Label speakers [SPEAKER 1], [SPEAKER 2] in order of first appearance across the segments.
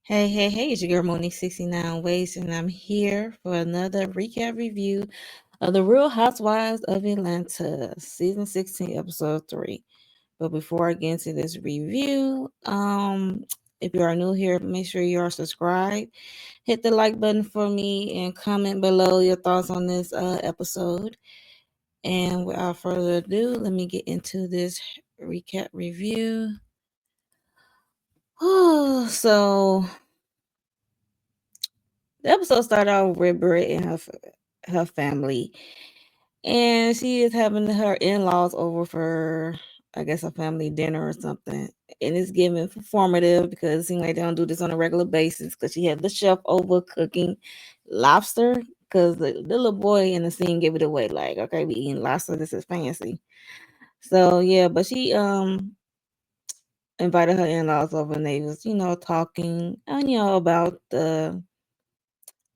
[SPEAKER 1] Hey, it's your girl Monique 69 Ways, and I'm here for another recap review of The Real Housewives of Atlanta, Season 16, Episode 3. But before I get into this review, if you are new here, make sure you are subscribed. Hit the like button for me and comment below your thoughts on this episode. And without further ado, let me get into this recap review. So the episode started out with Britt and her family, and she is having her in-laws over for, I guess, a family dinner or something. And it's giving performative because it seems like they don't do this on a regular basis. Because she had the chef over cooking lobster. Because the little boy in the scene gave it away, like, okay, we eating lobster. This is fancy. So yeah, but she invited her in-laws over, and they was talking, about the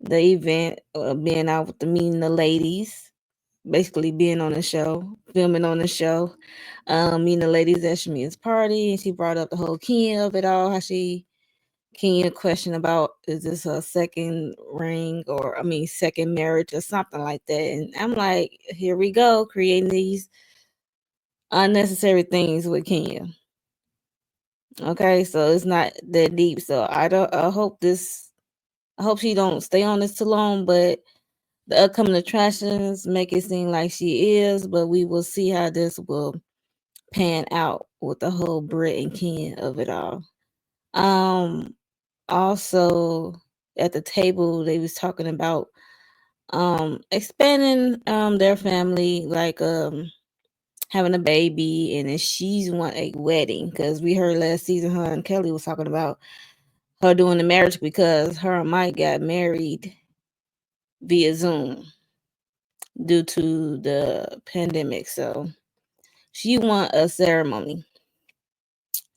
[SPEAKER 1] event, being out with the meeting the ladies, basically being on the show, filming on the show, meeting the ladies at Shamea's party, and she brought up the whole Kenya of it all, how Kenya question about, is this her second ring, or second marriage or something like that. And I'm like, here we go, creating these unnecessary things with Kenya. Okay, so it's not that deep. So I hope she don't stay on this too long, but the upcoming attractions make it seem like she is, but we will see how this will pan out with the whole Brit and Ken of it all. Also at the table they was talking about expanding their family, like having a baby, and then she's want a wedding, because we heard last season her and Kelli was talking about her doing the marriage because her and Mike got married via Zoom due to the pandemic. So she want a ceremony.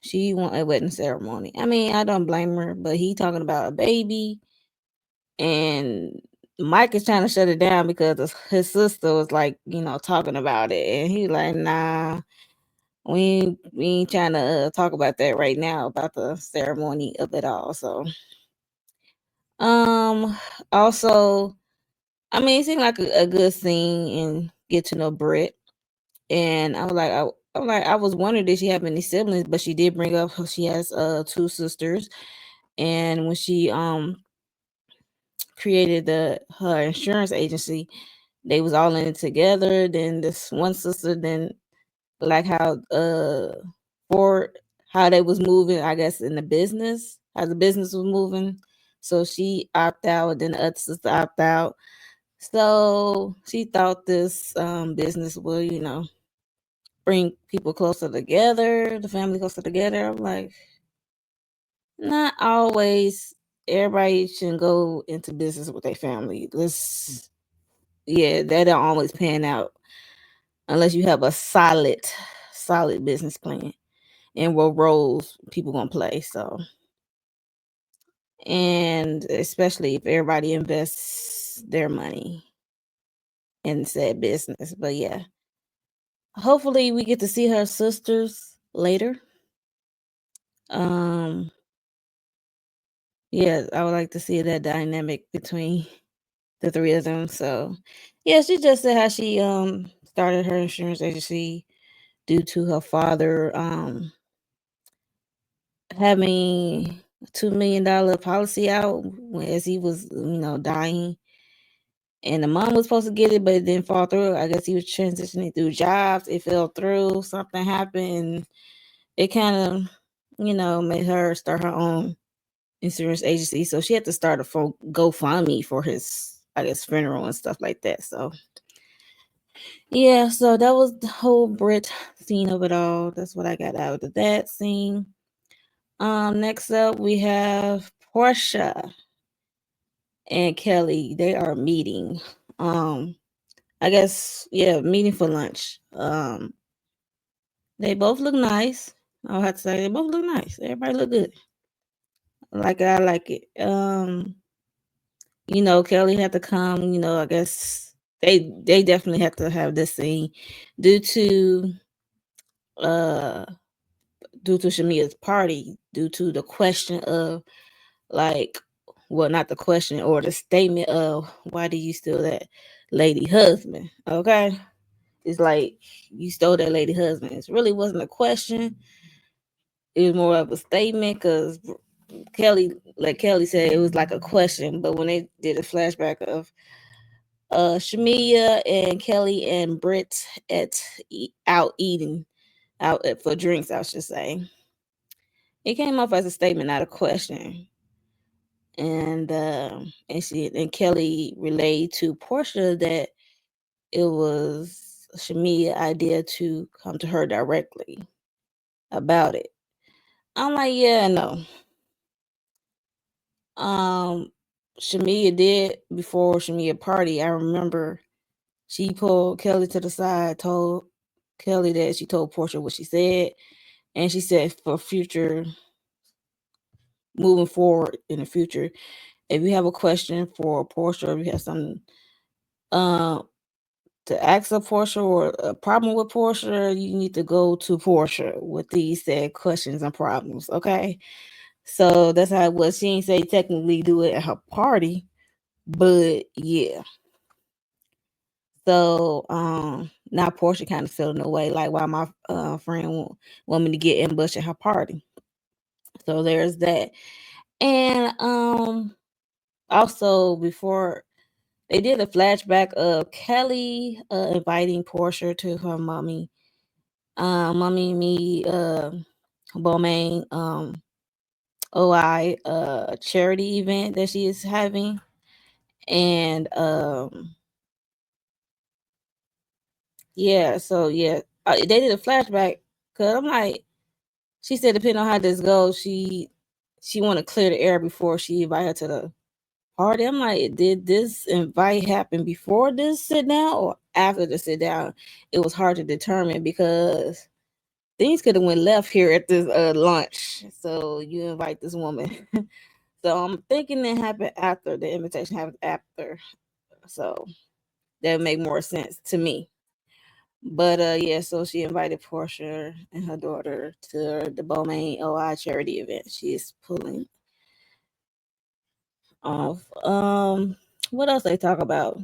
[SPEAKER 1] She want a wedding ceremony. I mean, I don't blame her, but he talking about a baby, and Mike is trying to shut it down because his sister was like, talking about it, and he like, nah, we ain't trying to talk about that right now, about the ceremony of it all. So, um, also, I mean, it seemed like a good scene and get to know Britt. And I was wondering, did she have any siblings? But she did bring up she has two sisters. And when she created her insurance agency, they was all in it together. Then this one sister, then like how for how they was moving, I guess, in the business, how the business was moving. So she opt out, then the other sister opt out. So she thought this business will, bring people closer together, the family closer together. I'm like, not always. Everybody shouldn't go into business with their family. That don't always pan out unless you have a solid business plan and what roles people gonna play. So, and especially if everybody invests their money in said business. But yeah, hopefully we get to see her sisters later. Um, yeah, I would like to see that dynamic between the three of them. So, yeah, she just said how she started her insurance agency due to her father having $2 million policy out as he was, dying. And the mom was supposed to get it, but it didn't fall through. I guess he was transitioning through jobs. It fell through. Something happened. It kind of, made her start her own insurance agency. So she had to start a GoFundMe for his, I guess, funeral and stuff like that. So yeah, so that was the whole Brit scene of it all. That's what I got out of that scene. Next up we have Porsha and Kelli. They are meeting. I guess, yeah, meeting for lunch. They both look nice. I'll have to say they both look nice. Everybody look good. I like it. Kelli had to come, I guess they definitely had to have this scene due to uh Shamea's party, due to the question of like, well, not the question or the statement of why did you steal that lady husband? Okay, it's like you stole that lady husband. It really wasn't a question. It was more of a statement because Kelli, like Kelli said, it was like a question. But when they did a flashback of Shamea and Kelli and Britt out eating out for drinks, I should say, it came off as a statement, not a question. And Kelli relayed to Porsha that it was Shamea's idea to come to her directly about it. I'm like, yeah, no. Um, Shamea did before Shamea party. I remember she pulled Kelli to the side, told Kelli that she told Porsha what she said, and she said for future, moving forward in the future, if you have a question for Porsha, or if you have something uh, to ask a Porsha or a problem with Porsha, you need to go to Porsha with these said questions and problems. Okay, so that's how it was. She didn't say technically do it at her party, but yeah. So now Porsha kind of feeling away, like why my friend want me to get ambushed at her party. So there's that. And also before they did a flashback of Kelli inviting Porsha to her mommy me Bowmain OI charity event that she is having. And yeah, so yeah, they did a flashback because I'm like, she said depending on how this goes, she want to clear the air before she invite her to the party. I'm like, did this invite happen before this sit down or after the sit down? It was hard to determine because things could have went left here at this lunch. So you invite this woman. So I'm thinking it happened after the invitation happened after. So that would make more sense to me. But yeah, so she invited Porsha and her daughter to the Bowmain OI charity event. She is pulling off. What else they talk about?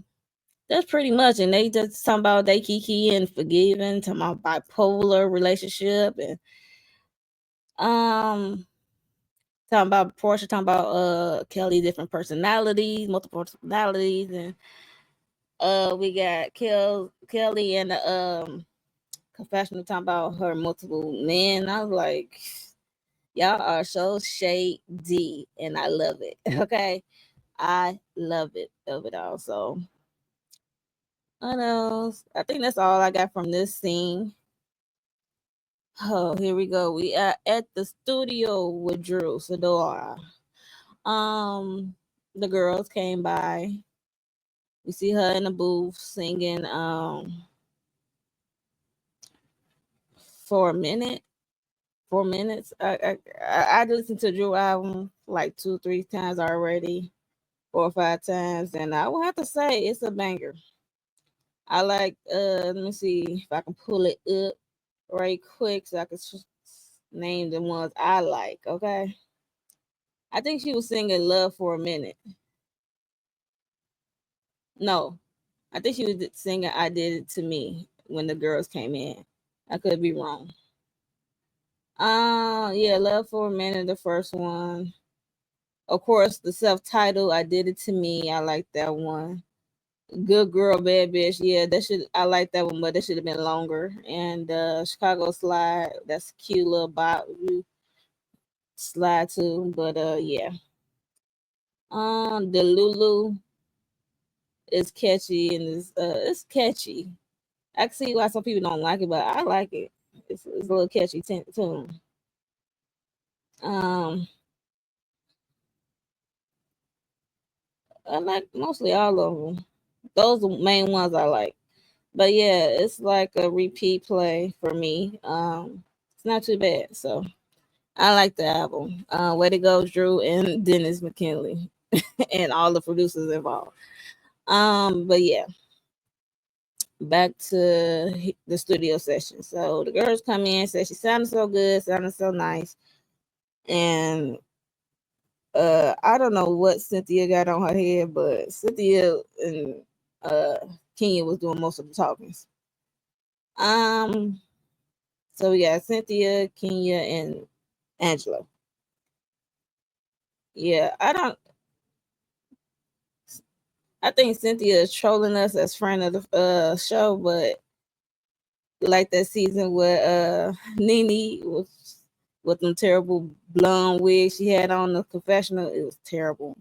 [SPEAKER 1] That's pretty much, and they just talking about they kiki and forgiving, talking about bipolar relationship, and um, talking about Porsha, talking about Kelli different personalities, multiple personalities, and we got Kelli and the confessional talking about her multiple men. I was like, y'all are so shady, and I love it. Okay, I love it of it all. So what else? I think that's all I got from this scene. Oh, here we go. We are at the studio with Drew Sadora. Um, the girls came by. We see her in the booth singing for a minute. 4 minutes. I listened to Drew album like 2, 3 times already, 4 or 5 times, and I will have to say it's a banger. I like let me see if I can pull it up right quick so I can name the ones I like, okay? I think she was singing Love for a Minute. No, I think she was singing I Did It to Me when the girls came in. I could be wrong. Yeah, Love for a Minute, the first one. Of course, the self-titled I Did It to Me. I like that one. Good Girl, Bad Bitch. Yeah, I like that one, but that should have been longer. And Chicago Slide, that's a cute little bop you slide to. But yeah. The Lulu is catchy and it's catchy. I can see why some people don't like it, but I like it. It's a little catchy tune. Um, I like mostly all of them. Those are the main ones I like. But yeah, it's like a repeat play for me. It's not too bad. So I like the album. Way to go, Drew and Dennis McKinley, and all the producers involved. But yeah, back to the studio session. So the girls come in, say she sounded so good, sounded so nice, and I don't know what Cynthia got on her head, but Cynthia and uh Kenya was doing most of the talking. Um, so we got Cynthia, Kenya, and Angela. Yeah, I think Cynthia is trolling us as friend of the show, but like that season with Nene with them terrible blonde wigs she had on the confessional, it was terrible.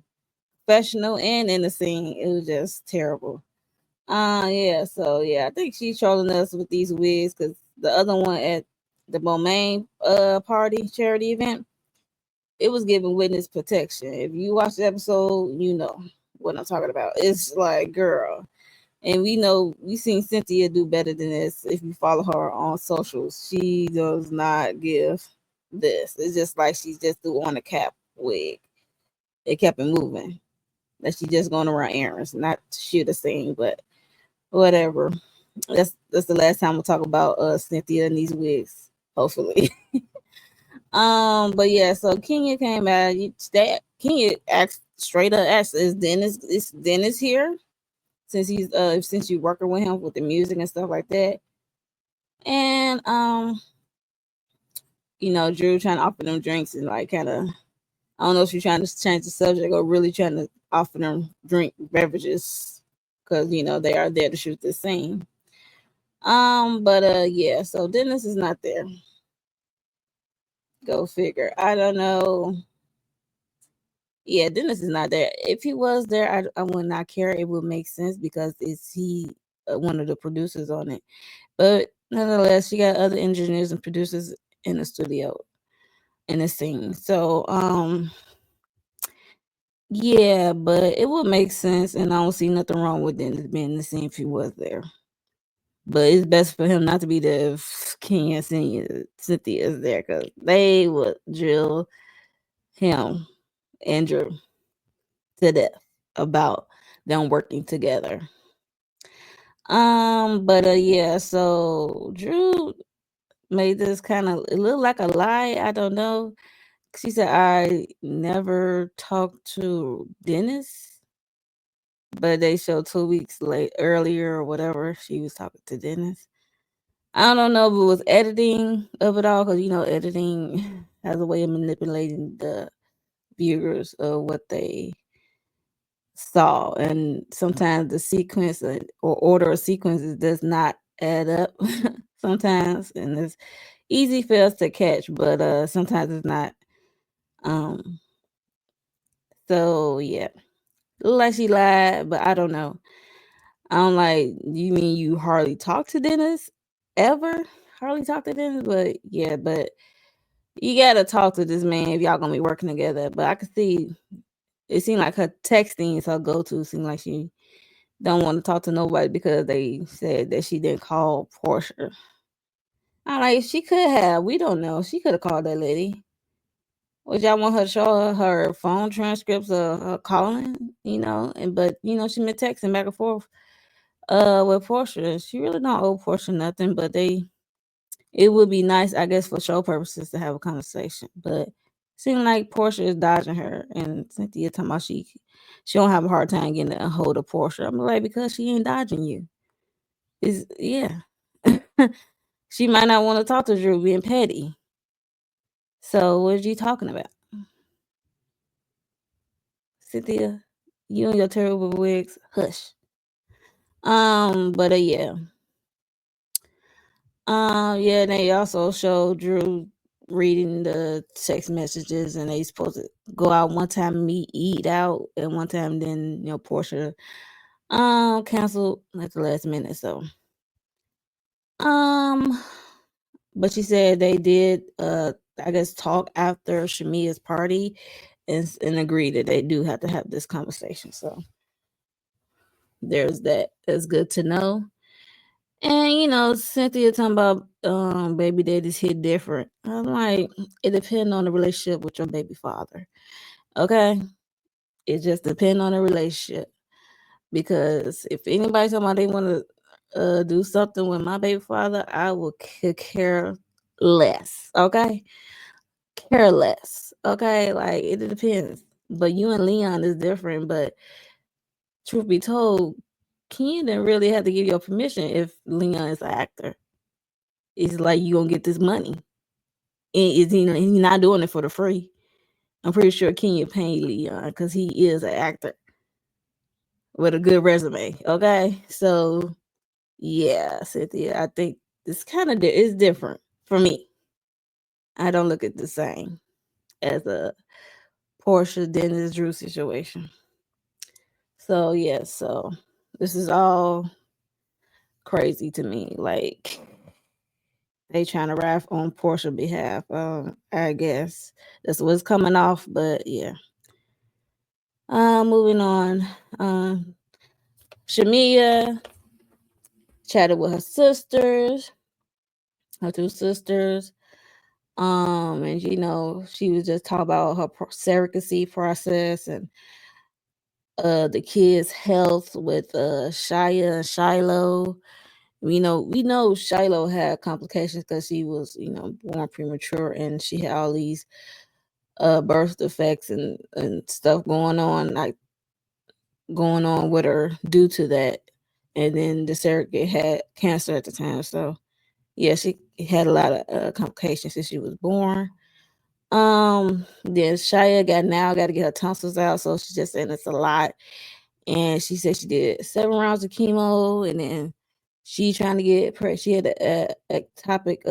[SPEAKER 1] Professional and in the scene, it was just terrible. Yeah, so yeah, I think she's trolling us with these wigs because the other one at the Momaine party charity event, it was giving witness protection. If you watch the episode, you know what I'm talking about. It's like, girl. And we know we seen Cynthia do better than this. If you follow her on socials, she does not give this. It's just like she's just threw on a cap wig. It kept it moving. That she just going to run errands, not to shoot a scene, but whatever. That's the last time we'll talk about Cynthia and these wigs, hopefully. But yeah, so Kenya came out. Kenya asked straight up asked, is Dennis here? Since you working with him with the music and stuff like that. And Drew trying to offer them drinks and like kinda I don't know if she's trying to change the subject or really trying to offer them drink beverages because they are there to shoot this scene. But yeah, so Dennis is not there. Go figure. I don't know. Yeah, Dennis is not there. If he was there, I would not care. It would make sense because it's he one of the producers on it. But nonetheless, she got other engineers and producers in the studio in the scene. So yeah, but it would make sense, and I don't see nothing wrong with Dennis being in the scene if he was there. But it's best for him not to be there if King and Cynthia is there because they would drill him and Drew to death about them working together. But yeah, so Drew made this kind of it looked like a lie. I don't know. She said I never talked to Dennis, but they showed 2 weeks earlier or whatever she was talking to Dennis. I don't know if it was editing of it all because editing has a way of manipulating the viewers of what they saw, and sometimes the sequence or order of sequences does not add up sometimes, and it's easy for us to catch, but sometimes it's not. Um, so yeah, look like she lied, but I don't know. I'm like, you mean you hardly talk to Dennis ever? Hardly talk to Dennis, but yeah, but you gotta talk to this man if y'all gonna be working together. But I could see it seemed like her texting is her go-to. Seemed like she don't want to talk to nobody because they said that she didn't call Porsha. I'm like, she could have. We don't know. She could have called that lady. Would y'all want her to show her phone transcripts of her calling? But she been texting back and forth with Porsha. She really don't owe Porsha nothing, but it would be nice, I guess, for show purposes to have a conversation. But seems like Porsha is dodging her, and Cynthia talking about she don't have a hard time getting a hold of Porsha. I'm like, because she ain't dodging you. Is yeah. She might not want to talk to Drew being petty. So what are you talking about? Cynthia, you and your terrible wigs, hush. But yeah. Yeah, and they also showed Drew reading the text messages, and they supposed to go out one time, eat out, and one time then Porsha canceled at the last minute. So um, but she said they did I guess talk after Shamea's party, and agree that they do have to have this conversation. So there's that. That's good to know. And Cynthia talking about baby daddies hit different. I'm like, it depends on the relationship with your baby father. Okay? It just depends on the relationship. Because if anybody talking about they want to do something with my baby father, I will care less. Okay? Care less. Okay? Like it depends. But you and Leon is different. But truth be told, Ken didn't really have to give your permission if Leon is an actor. It's like you gonna get this money. And is he not doing it for the free. I'm pretty sure Kenya paid Leon because he is an actor with a good resume. Okay, so yeah, Cynthia, I think it's kind of it's different for me. I don't look at the same as a Porsha Dennis Drew situation. So yeah, so this is all crazy to me. Like they trying to ride on Porsha behalf. I guess that's what's coming off. But yeah. Moving on. Shamea chatted with her sisters, her two sisters. And she was just talking about her surrogacy process and the kids' health with Shia and Shiloh. We know Shiloh had complications because she was, born premature and she had all these birth defects and stuff going on with her due to that. And then the surrogate had cancer at the time. So yeah, she had a lot of complications since she was born. Then Shia got to get her tonsils out, so she's just saying it's a lot. And she said she did 7 rounds of chemo, and then she trying to get pregnant. She had a topic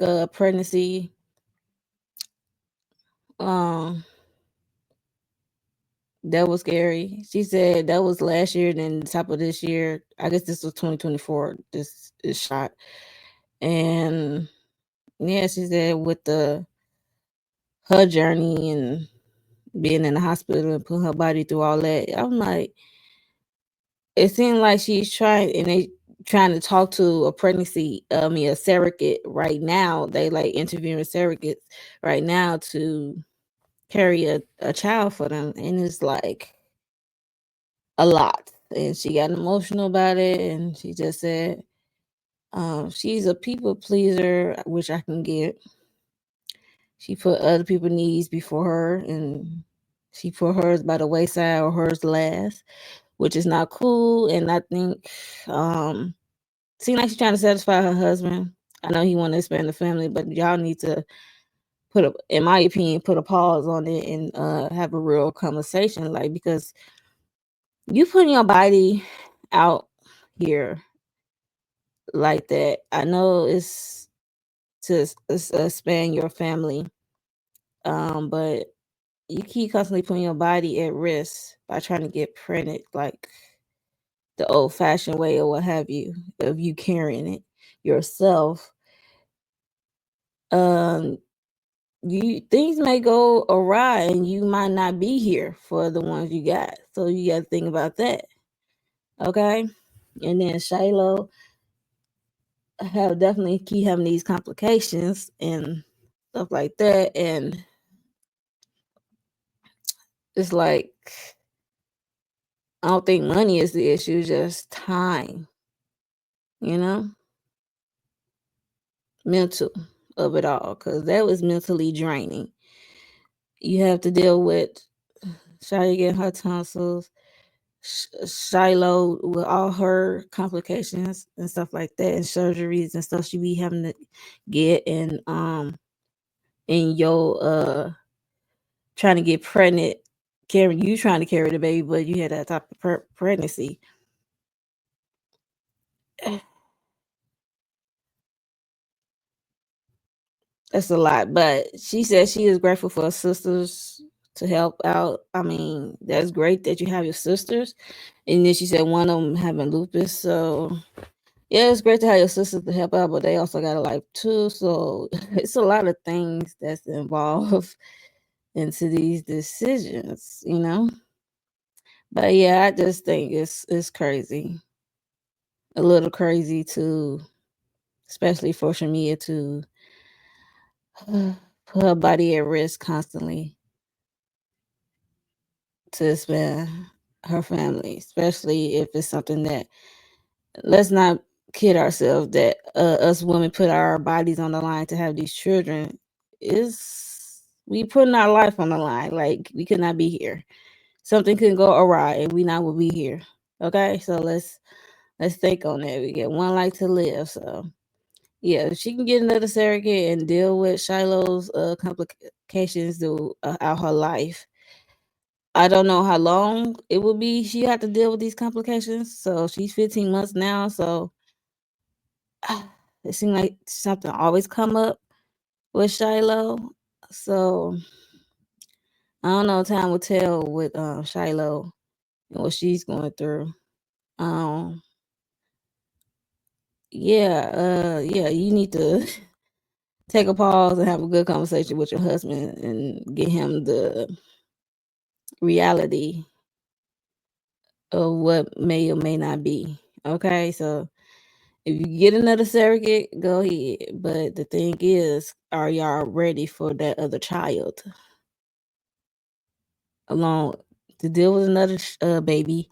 [SPEAKER 1] of pregnancy. Um, that was scary. She said that was last year, then the top of this year. I guess this was 2024. This is shot, and yeah, she said with her journey and being in the hospital and putting her body through all that. I'm like, it seemed like she's trying to talk to a surrogate right now. They like interviewing surrogates right now to carry a child for them. And it's like a lot. And she got emotional about it. And she just said, she's a people pleaser, which I can get. She put other people's needs before her, and she put hers by the wayside or hers last, which is not cool. And I think, seems like she's trying to satisfy her husband. I know he want to expand the family, but y'all need to in my opinion, put a pause on it and have a real conversation, like, because you putting your body out here like that. I know it's to expand your family, but you keep constantly putting your body at risk by trying to get pregnant, like the old-fashioned way or what have you, of you carrying it yourself. Things may go awry and you might not be here for the ones you got. So you got to think about that. Okay. And then Shiloh have definitely keep having these complications and stuff like that. And it's like, I don't think money is the issue, just time, mental of it all. Cause that was mentally draining. You have to deal with Shia getting her tonsils, Shiloh with all her complications and stuff like that, and surgeries and stuff she be having to get, and your trying to get pregnant, trying to carry the baby, but you had that type of pregnancy. That's a lot, but she said she is grateful for her sisters to help out. I mean, that's great that you have your sisters, and then she said one of them having lupus, so yeah, it's great to have your sisters to help out, but they also got a life too. So it's a lot of things that's involved into these decisions. But yeah, I just think it's crazy, a little crazy too, especially for Shamea to put her body at risk constantly to expand her family, especially if it's something that, let's not kid ourselves, that us women put our bodies on the line to have these children is We putting our life on the line. Like we could not be here. Something could go awry and we not will be here. Okay, so let's think on that. We get one life to live. So yeah, if she can get another surrogate and deal with Shiloh's complications throughout her life. I don't know how long it will be. She had to deal with these complications. So she's 15 months now. So it seems like something always come up with Shiloh. So I don't know. Time will tell with Shiloh and what she's going through. Um, yeah. You need to take a pause and have a good conversation with your husband and get him the reality of what may or may not be. Okay, so if you get another surrogate, go ahead. But the thing is, are y'all ready for that other child? Along to deal with another baby,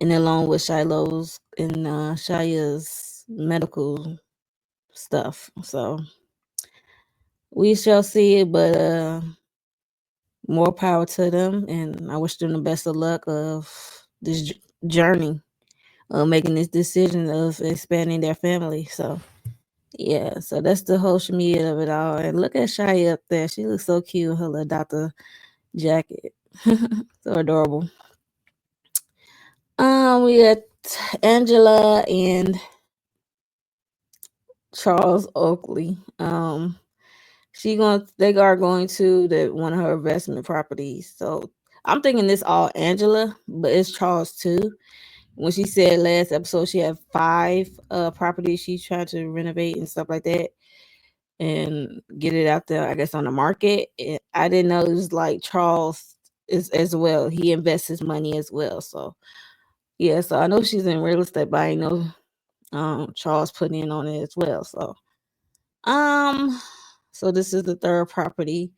[SPEAKER 1] and along with Shiloh's and Shaya's medical stuff. So we shall see it, but more power to them, and I wish them the best of luck of this journey of making this decision of expanding their family. So yeah, so that's the whole Shamea of it all. And look at Shia up there; she looks so cute in her little doctor jacket, so adorable. We got Angela and Charles Oakley. They are going to one of her investment properties. So I'm thinking this all Angela, but it's Charles too. When she said last episode she had 5 properties she's trying to renovate and stuff like that and get it out there, I guess, on the market. And I didn't know it was like Charles is as well. He invests his money as well. So yeah, so I know she's in real estate, but I know Charles put in on it as well. Um so this is the third property.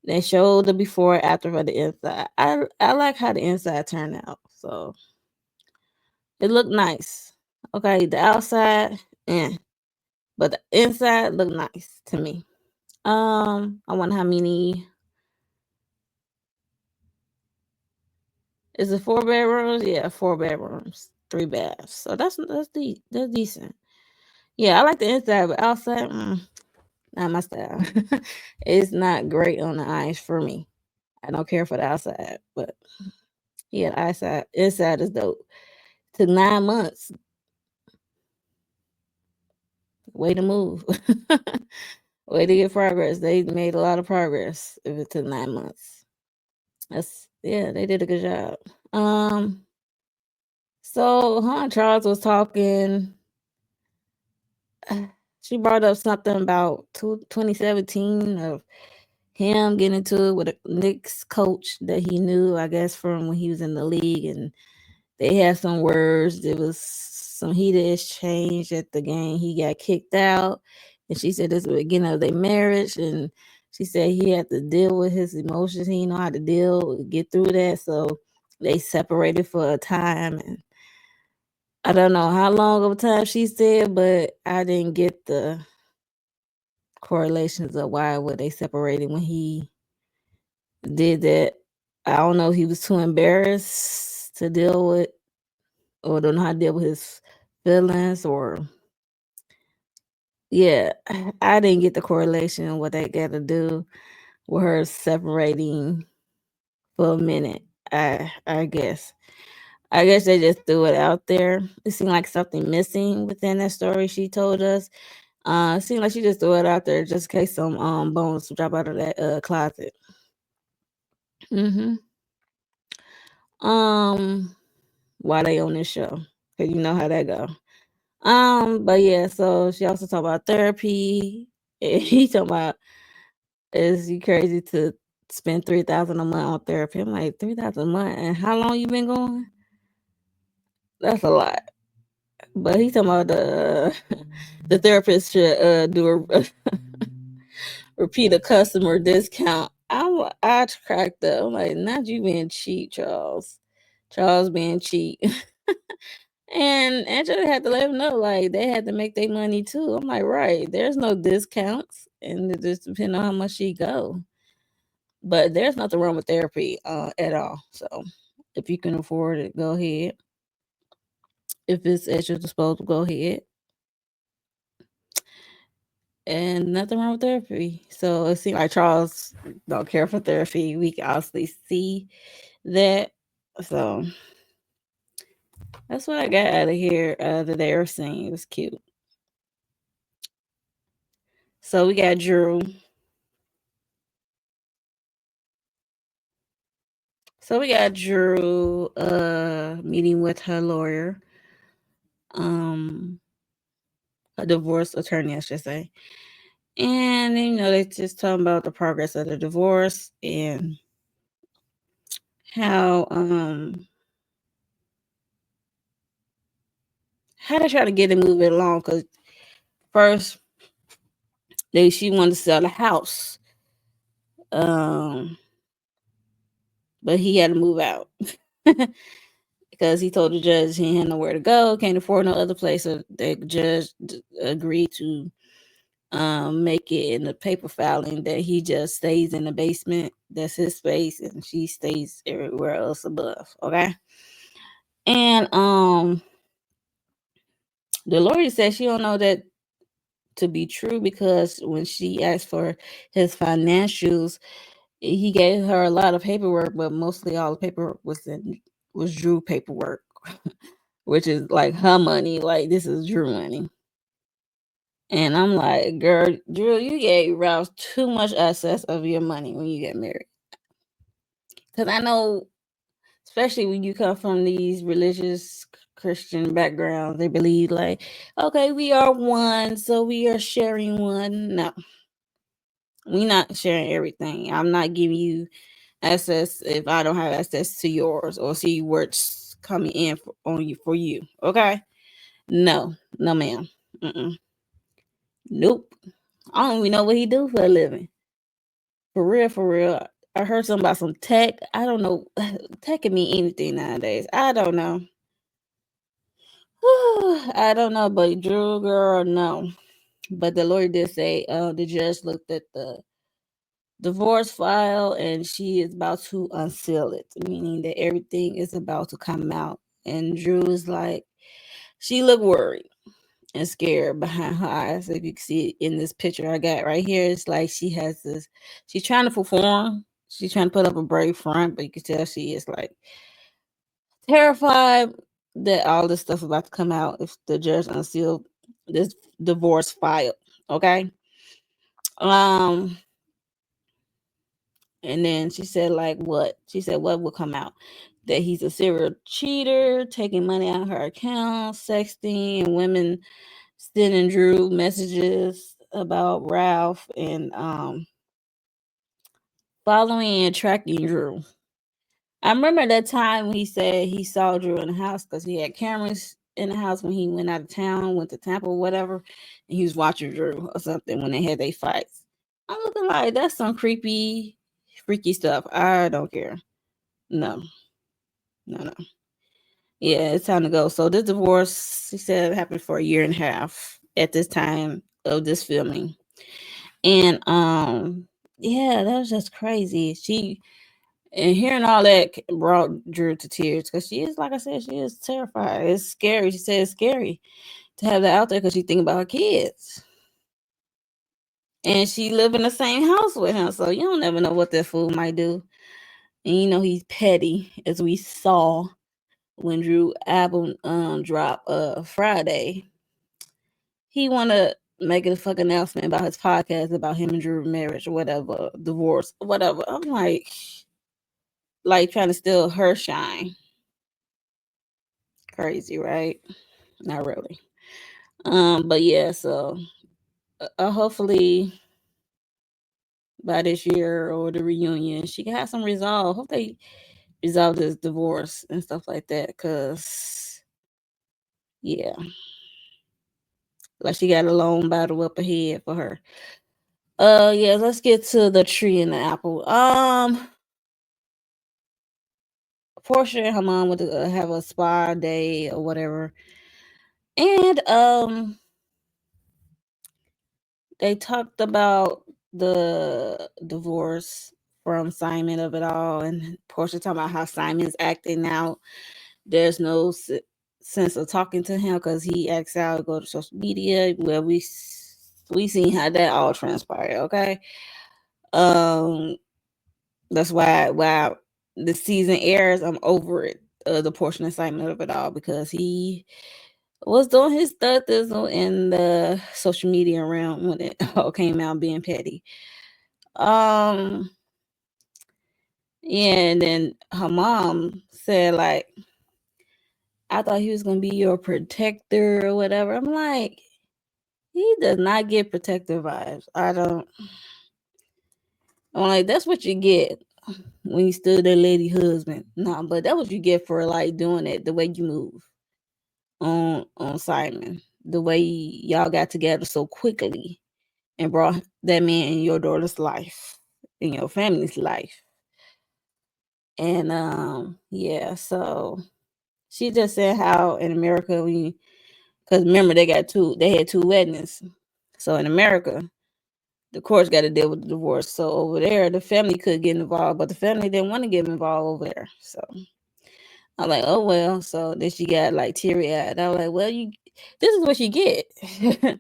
[SPEAKER 1] They showed the before and after of the inside. I like how the inside turned out. So it looked nice. Okay, the outside, eh, but the inside looked nice to me. I wonder how many. Is it 4 bedrooms? Yeah, 4 bedrooms, 3 baths. So that's decent. Yeah, I like the inside, but outside, not my style. It's not great on the eyes for me. I don't care for the outside, but yeah, the inside is dope. Took 9 months. Way to move. Way to get progress. They made a lot of progress if it took 9 months. They did a good job. So Charles was talking. She brought up something about 2017 of him getting into it with a Knicks coach that he knew, I guess, from when he was in the league, and they had some words. There was some heated exchange at the game. He got kicked out, and she said this was the beginning of their marriage, and she said he had to deal with his emotions. He didn't know how to get through that, so they separated for a time, and I don't know how long of a time she said, but I didn't get the correlations of why were they separated when he did that. I don't know if he was too embarrassed to deal with or don't know how to deal with his feelings or yeah, I didn't get the correlation of what that got to do with her separating for a minute. I guess. I guess they just threw it out there. It seemed like something missing within that story she told us. It seemed like she just threw it out there just in case some bones drop out of that closet. Mm-hmm. Um, why they on this show? Cause you know how that go. But yeah, so she also talked about therapy. And he talking about is you crazy to spend 3,000 a month on therapy? I'm like 3,000 a month, and how long you been going? That's a lot. But he talking about the therapist should do a repeat a customer discount. I cracked up. I'm like, not you being cheap, Charles. Charles being cheap. And Angela had to let him know, like, they had to make their money, too. I'm like, right, there's no discounts, and it just depends on how much she go. But there's nothing wrong with therapy at all. So if you can afford it, go ahead. If it's at your disposal, go ahead. And nothing wrong with therapy. So it seems like Charles don't care for therapy. We can obviously see that. So that's what I got out of here. The dare scene. It was cute. So we got Drew. So we got Drew meeting with her lawyer. A divorce attorney, I should say. And they just talking about the progress of the divorce and how how they try to get it moving along. Because first she wanted to sell the house, um, but he had to move out because he told the judge he had nowhere to go, can't afford no other place. So the judge agreed to make it in the paper filing that he just stays in the basement. That's his space, and she stays everywhere else above. Okay, and the lawyer said she don't know that to be true because when she asked for his financials, he gave her a lot of paperwork, but mostly all the paperwork was Drew paperwork, which is like her money. Like this is Drew money. And I'm like, girl, Drew, you gave Ralph too much access of your money when you get married. Because I know, especially when you come from these religious Christian backgrounds, they believe like, okay, we are one, so we are sharing one. No, we not sharing everything. I'm not giving you access if I don't have access to yours or see what's coming in for you. Okay? No, no, ma'am. Mm-mm. Nope. I don't even know what he do for a living. For real, for real. I heard something about some tech. I don't know. Tech can mean anything nowadays. I don't know. I don't know, but Drew girl, no. But the lawyer did say the judge looked at the divorce file and she is about to unseal it, meaning that everything is about to come out. And Drew is like, she looked worried and scared behind her eyes. If you can see it in this picture I got right here, it's like she has this, she's trying to perform, she's trying to put up a brave front, but you can tell she is like terrified that all this stuff is about to come out if the judge unsealed this divorce file. Okay. Um, And then she said, like, what? She said, what will come out? That he's a serial cheater, taking money out of her account, sexting, and women sending Drew messages about Ralph and following and tracking Drew. I remember that time when he said he saw Drew in the house because he had cameras in the house when he went out of town, went to Tampa or whatever, and he was watching Drew or something when they had their fights. I'm looking like that's some creepy, freaky stuff. I don't care. No, no. Yeah, it's time to go. So this divorce, she said, happened for a year and a half at this time of this filming. And yeah, that was just crazy. And hearing all that brought Drew to tears because she is, like I said, she is terrified. It's scary. She said it's scary to have that out there because she think about her kids. And she live in the same house with him, so you don't never know what that fool might do. And he's petty, as we saw when Drew album dropped Friday. He wanna make a fucking announcement about his podcast about him and Drew marriage or whatever, divorce, whatever. I'm like trying to steal her shine. Crazy, right? Not really. But yeah, so hopefully by this year or the reunion, she can have some resolve. Hope they resolve this divorce and stuff like that. Cause yeah, like she got a long battle up ahead for her. Yeah, let's get to the tree and the apple. Porsha and her mom would have a spa day or whatever, and they talked about the divorce from Simon of it all, and Porsha talking about how Simon's acting out. There's no sense of talking to him because he acts out, go to social media. Well, we seen how that all transpired. Okay, um, that's why the season airs. I'm over it. The Porsha assignment of it all because he was doing his stuff in the social media realm when it all came out being petty. Um, yeah, and then her mom said like, I thought he was gonna be your protector or whatever. I'm like, he does not get protector vibes. I'm like, that's what you get when you stood their lady husband. Nah, but that what you get for like doing it the way you move on Simon. The way y'all got together so quickly and brought that man in your daughter's life, in your family's life. And yeah, so she just said how in America because remember they had two weddings. So in America, the courts got to deal with the divorce. So over there, the family could get involved, but the family didn't want to get involved over there. So I'm like, oh well. So then she got like teary eyed. I was like, well, this is what you get.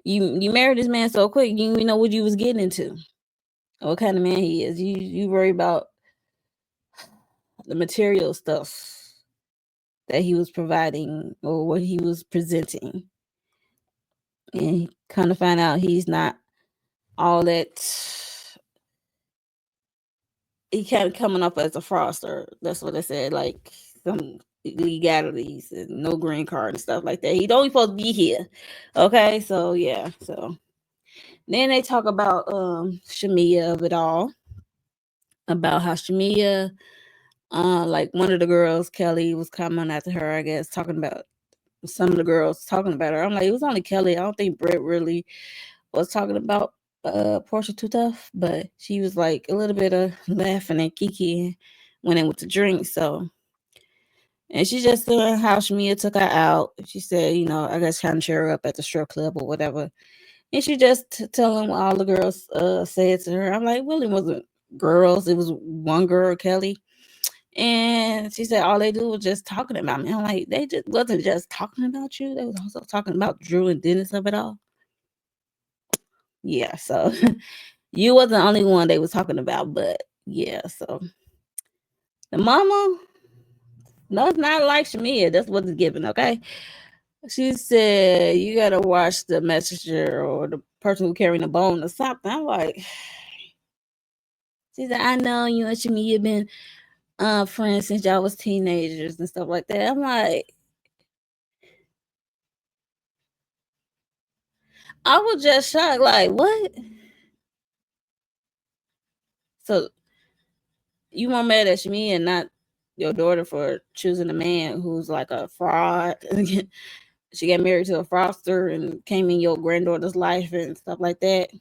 [SPEAKER 1] you married this man so quick, you didn't know what you was getting into. What kind of man he is. You worry about the material stuff that he was providing or what he was presenting. And kind of find out he's not all that. He kind of coming up as a fraudster. That's what I said. Like some legalities and no green card and stuff like that. He don't even supposed to be here. Okay, so yeah. So then they talk about Shamea of it all. About how Shamea, like one of the girls, Kelli, was coming after her, I guess, talking about some of the girls talking about her. I'm like, it was only Kelli. I don't think Brett really was talking about Porsha too tough, but she was like a little bit of laughing and kiki when they went to drink. So, and she just doing how Shamea took her out. She said, I guess trying to cheer her up at the strip club or whatever. And she just telling what all the girls said to her. I'm like, well, it wasn't girls. It was one girl, Kelli. And she said all they do was just talking about me. I'm like, they just wasn't just talking about you. They was also talking about Drew and Dennis of it all. Yeah, so you wasn't the only one they was talking about, but yeah, so the mama, no, it's not like Shamea. That's what it's given, okay? She said you gotta watch the messenger or the person who carrying the bone or something. I'm like, she said, I know you and Shamea been friends since y'all was teenagers and stuff like that. I'm like, I was just shocked, like, what? So you more mad at Shamea and not your daughter for choosing a man who's like a fraud? She got married to a fraudster and came in your granddaughter's life and stuff like that.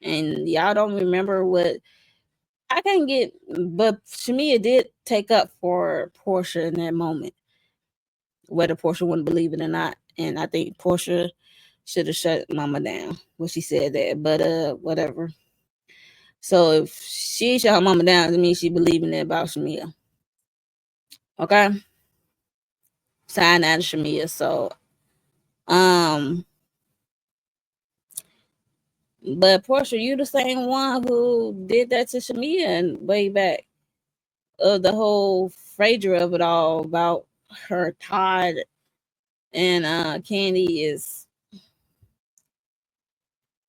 [SPEAKER 1] And y'all don't remember what I can't get, but Shamea did take up for Porsha in that moment, whether Porsha wouldn't believe it or not. And I think Porsha should have shut Mama down when she said that. But whatever. So if she shut her Mama down, it means she believing it about Shamea. Okay, sign out of Shamea. So um, but Porsha, you the same one who did that to Shamea and way back. Of the whole Phaedra of it all about her Todd and Candy is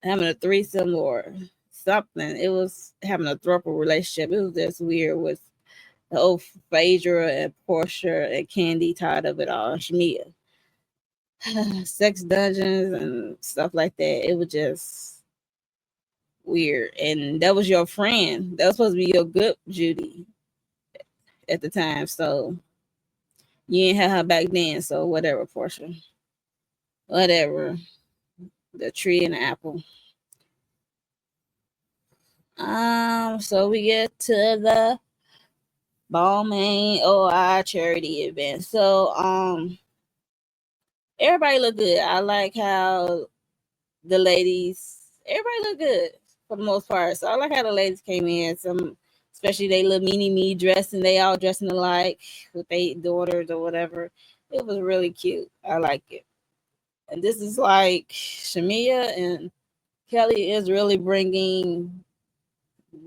[SPEAKER 1] having a threesome or something. It was having a throuple relationship. It was just weird with the old Phaedra and Porsha and Candy Todd of it all. Shamea. Sex dungeons and stuff like that. It was just weird. And that was your friend. That was supposed to be your good Judy at the time. So you ain't have her back then. So whatever, Porsha. Whatever. The tree and the apple. So we get to the Balmain OI charity event. So everybody look good. I like how the ladies, everybody look good for the most part. So I like how the ladies came in. Some, especially they little mini me dressing. They all dressing alike with their daughters or whatever. It was really cute. I like it. And this is like Shamea and Kelli is really bringing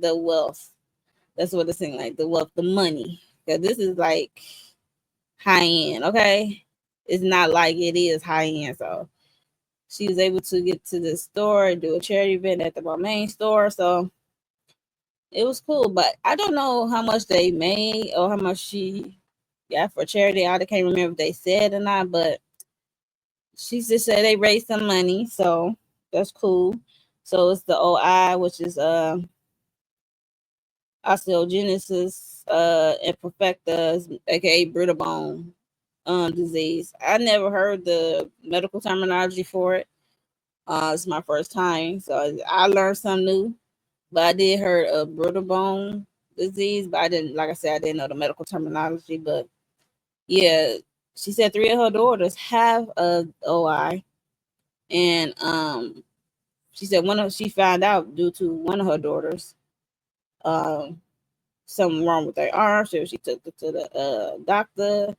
[SPEAKER 1] the wealth. That's what it's saying, like the wealth, the money. Because this is like high end, okay? It's not like it is high end. So she was able to get to the store and do a charity event at the main store. So it was cool. But I don't know how much they made or how much she got for charity. I can't remember if they said or not, but she just said they raised some money. So that's cool. So it's the OI, which is osteogenesis imperfecta, aka brittle bone disease. I never heard the medical terminology for it. It's my first time, so I learned something new. But I did heard of brittle bone disease, but I didn't, like I said, I didn't know the medical terminology. But yeah, she said 3 of her daughters have a OI, and she said she found out due to one of her daughters, um, something wrong with their arm. So she took it to the doctor,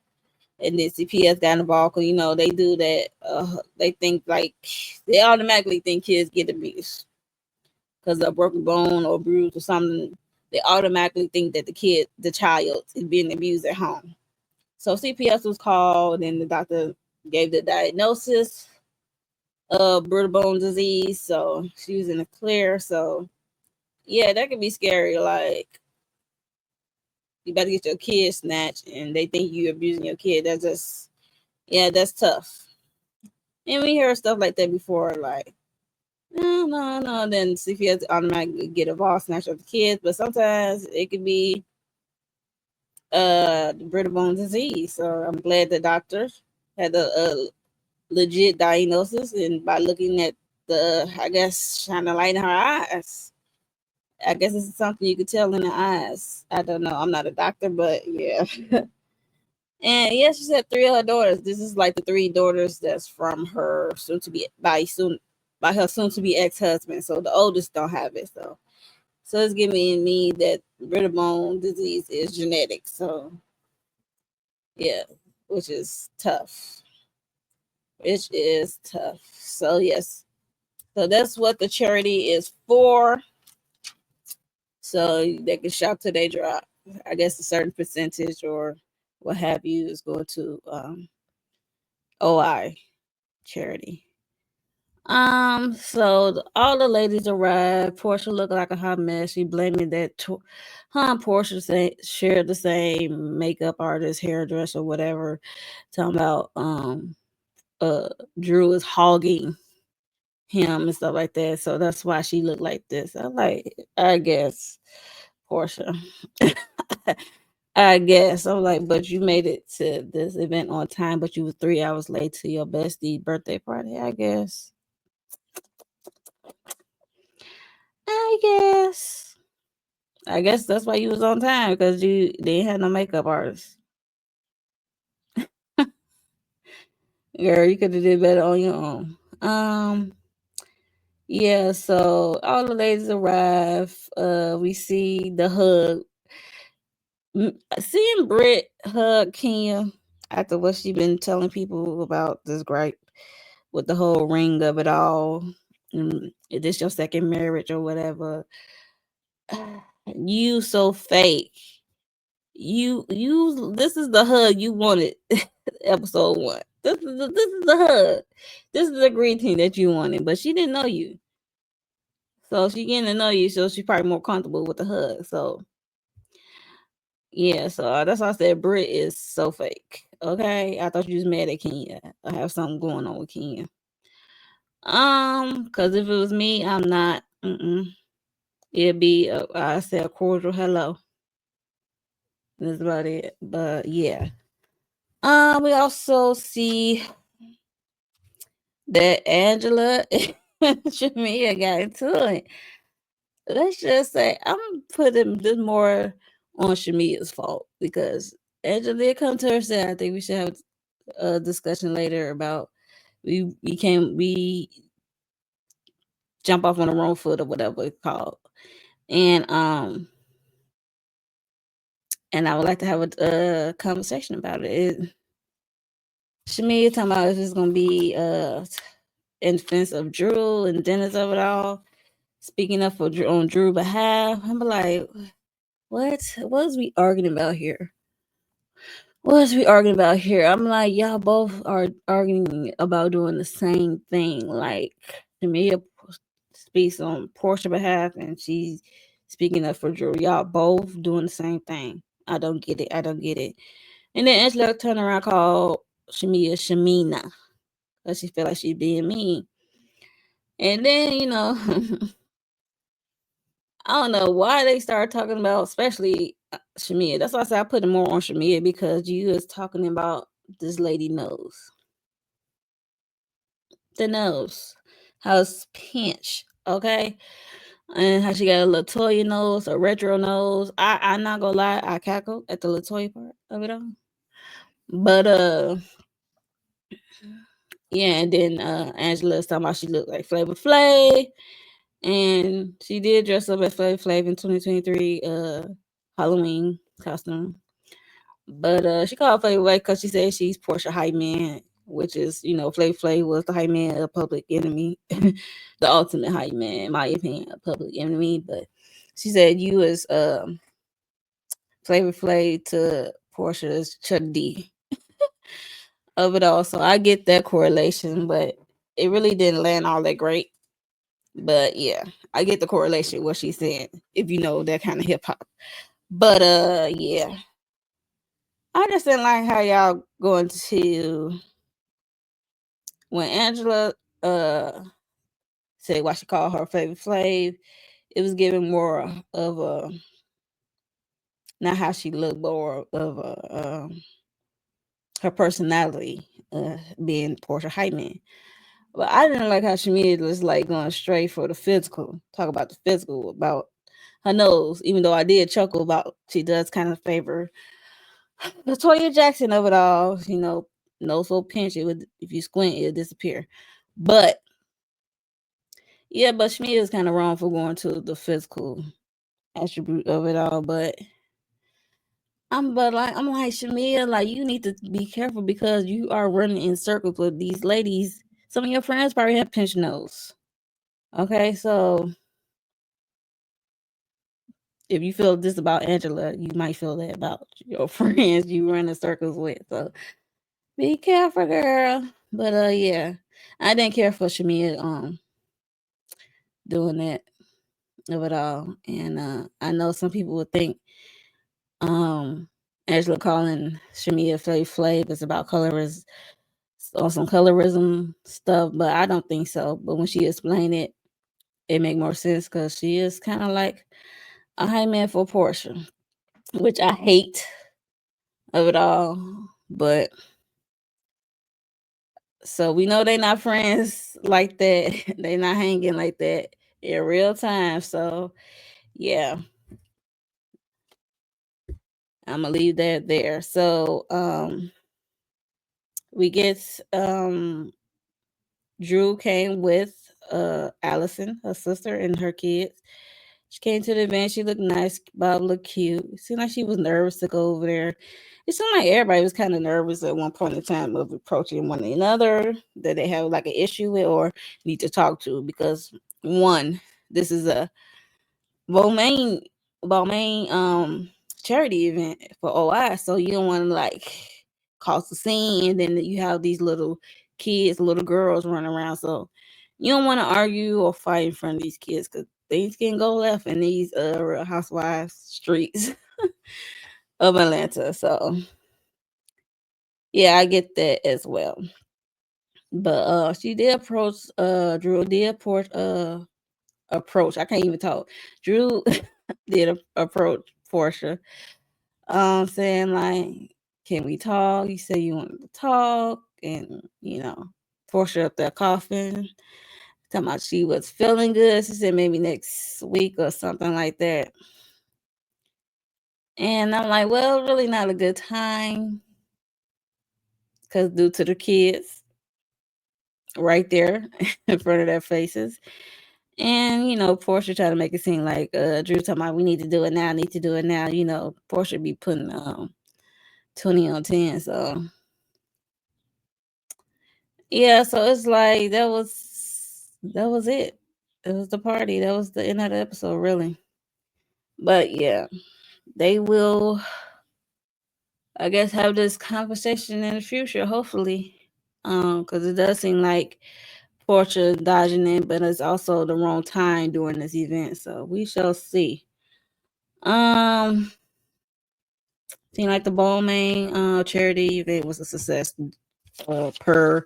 [SPEAKER 1] and then CPS got involved because they do that. They think like they automatically think kids get abused because of a broken bone or bruise or something. They automatically think that the child, is being abused at home. So CPS was called, and the doctor gave the diagnosis of brittle bone disease. So she was in the clear. So yeah, that could be scary. Like you better get your kid snatched, and they think you abusing your kid. That's just that's tough. And we heard stuff like that before, like no, no, no. Then CPS automatically get involved, snatch up the kids. But sometimes it could be the brittle bone disease. So I'm glad the doctor had a legit diagnosis, and by looking at I guess, shine a light in her eyes. I guess it's something you could tell in the eyes. I don't know. I'm not a doctor, but yeah. And yeah, she said 3 of her daughters. This is like the 3 daughters that's from her by her soon to be ex husband. So the oldest don't have it. So it's giving me that brittle bone disease is genetic. So yeah, which is tough. Which is tough. So yes. So that's what the charity is for. So they can shop till they drop. I guess a certain percentage or what have you is going to OI charity. So all the ladies arrived. Porsha looked like a hot mess. She blaming that her and Porsha shared the same makeup artist, hairdresser, whatever. Talking about uh Drew is hogging him and stuff like that. So that's why she looked like this. I guess Porsha. I guess I'm like, but you made it to this event on time, but you was 3 hours late to your bestie birthday party. I guess. I guess. I guess that's why you was on time because you didn't have no makeup artist. Girl, you could have did better on your own. Yeah. So all the ladies arrive. We see the hug. Seeing Britt hug Kenya after what she been telling people about this gripe with the whole ring of it all. Is this your second marriage or whatever? You so fake. You this is the hug you wanted. Episode 1. This is the hug. This is the greeting that you wanted, but she didn't know you. So she getting to know you, so she's probably more comfortable with the hug. So yeah, so that's why I said Brit is so fake. Okay, I thought you was mad at Kenya. I have something going on with Kenya. Cause if it was me, I'm not. It'd be I say a cordial hello. That's about it. But yeah. We also see that Angela and Shamea got into it. Let's just say I'm putting this more on Shamea's fault because Angela did come to her side. I think we should have a discussion later about we jump off on the wrong foot or whatever it's called. And and I would like to have a conversation about it. Shamea talking about if it's gonna be in defense of Drew and Dennis of it all, speaking up for Drew on Drew's behalf. I'm like, what? What is we arguing about here? What is we arguing about here? I'm like, y'all both are arguing about doing the same thing. Like, Shamea speaks on Porsha's behalf, and she's speaking up for Drew. Y'all both doing the same thing. I don't get it. I don't get it. And then Angela turned around, called Shamea Shamina, because she felt like she's being mean. And then, I don't know why they started talking about, especially Shamea. That's why I said I put it more on Shamea, because you was talking about this lady nose. The nose. How it's pinched, okay? And how she got a Latoya nose, a retro nose. I'm not gonna lie, I cackled at the Latoya part of it all. But yeah, and then Angela's talking about she looked like Flavor Flav. And she did dress up as Flavor Flav in 2023 Halloween costume. But she called Flavor Flav because she said she's Porsha hype man, which is, Flavor Flav was the hype man of Public Enemy, the ultimate hype man, in my opinion, of Public Enemy. But she said you was Flavor Flav to Portia's Chuck D of it all. So I get that correlation, but it really didn't land all that great. But yeah, I get the correlation what she's saying, if you know that kind of hip hop. But yeah. I just didn't like how y'all going to, when Angela said why she called her favorite Flav, it was giving more of a, not how she looked, more of a her personality being Porsha hype man. But I didn't like how Shamea was like going straight for the physical. Talk about the physical, about her nose. Even though I did chuckle about she does kind of favor Latoya Jackson of it all. Nose so pinch, it would, if you squint, it'll disappear. But yeah, but Shamea is kind of wrong for going to the physical attribute of it all. But I'm like Shamea, like you need to be careful, because you are running in circles with these ladies. Some of your friends probably have pinched nose. Okay, so if you feel this about Angela, you might feel that about your friends you run in circles with. So be careful, girl. But yeah, I didn't care for Shamea doing that of it all. And I know some people would think Angela calling Shamea Flav is about colorism, or some colorism stuff, but I don't think so. But when she explained it, it make more sense, because she is kind of like a high man for Porsha, which I hate of it all. But so we know they not friends like that. They not hanging like that in real time. So yeah, I'm gonna leave that there. So we get Drew came with Allison, her sister, and her kids. She came to the event. She looked nice. Bob looked cute. It seemed like she was nervous to go over there. It seemed like everybody was kind of nervous at one point in time of approaching one another that they have like an issue with or need to talk to, because one, this is a Balmain charity event for OI, so you don't want to like cause a scene, and then you have these little kids, little girls running around, so you don't want to argue or fight in front of these kids, because things can go left in these Real Housewives streets of Atlanta. So yeah, I get that as well. But she did approach Drew did approach. I can't even talk. Drew did approach Porsha, saying like, "Can we talk?" You say you wanted to talk, and Porsha up there coughing, talking about she was feeling good. She said maybe next week or something like that. And I'm like, well, really not a good time, because due to the kids right there in front of their faces. And Porsha try to make it seem like Drew talking about we need to do it now, need to do it now. Porsha be putting 20 on 10. So yeah, so it's like that was it. It was the party. That was the end of the episode, really. But yeah, they will, I guess, have this conversation in the future, hopefully. Because it does seem like Portia dodging it, but it's also the wrong time during this event. So we shall see. Um, Seemed like the Balmain charity event was a success, per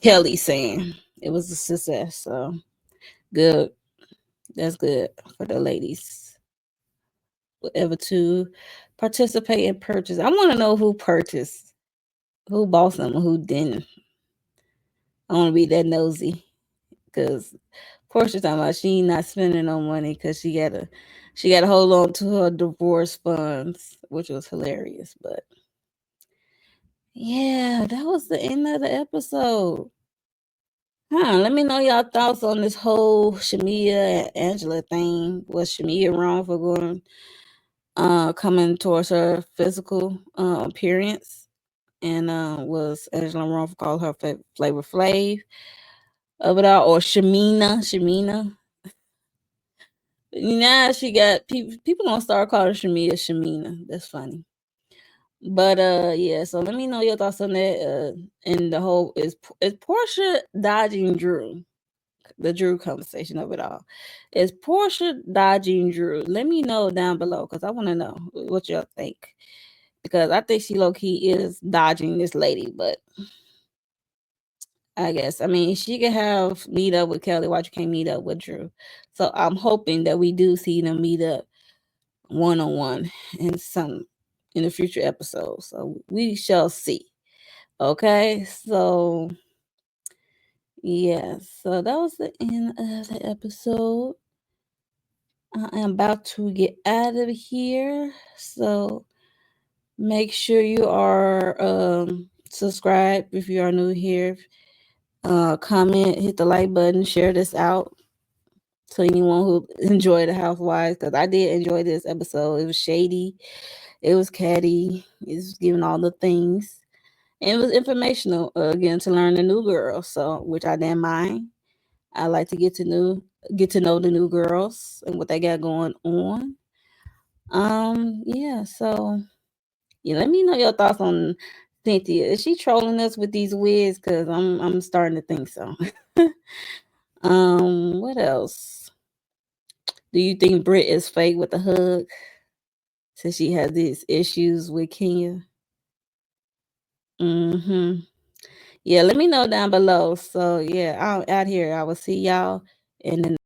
[SPEAKER 1] Kelli saying it was a success. So good. That's good for the ladies. Whatever to participate in purchase. I want to know who purchased, who bought something, who didn't. I want to be that nosy because Portia talking about she not spending no money because she got to hold on to her divorce funds, which was hilarious. But yeah, that was the end of the episode. Let me know y'all thoughts on this whole Shamea and Angela thing. Was Shamea wrong for coming towards her physical appearance? And was Angela wrong for calling her Flavor Flav of it all? Or Shamina? Now she got people gonna start calling Shamina. That's funny. But yeah, so let me know your thoughts on that. And the whole is Porsha dodging Drew? The Drew conversation of it all. Is Porsha dodging Drew? Let me know down below because I want to know what y'all think. Because I think she low key is dodging this lady, but I guess she could have meet up with Kelli. Why you can't meet up with Drew? So I'm hoping that we do see them meet up one on one in the future episodes. So we shall see. Okay, so yeah, so that was the end of the episode. I am about to get out of here. So make sure you are subscribed if you are new here. Comment, hit the like button, share this out to anyone who enjoyed the Housewives, because I did enjoy this episode. It was shady, it was catty, it was giving all the things. And it was informational, again, to learn the new girls, so which I didn't mind. I like to get to know the new girls and what they got going on. Yeah, so yeah, let me know your thoughts on Cynthia. Is she trolling us with these wigs? Cause I'm starting to think so. What else? Do you think Britt is fake with the hug? Since she has these issues with Kenya. Yeah, let me know down below. So yeah, I'm out here. I will see y'all in the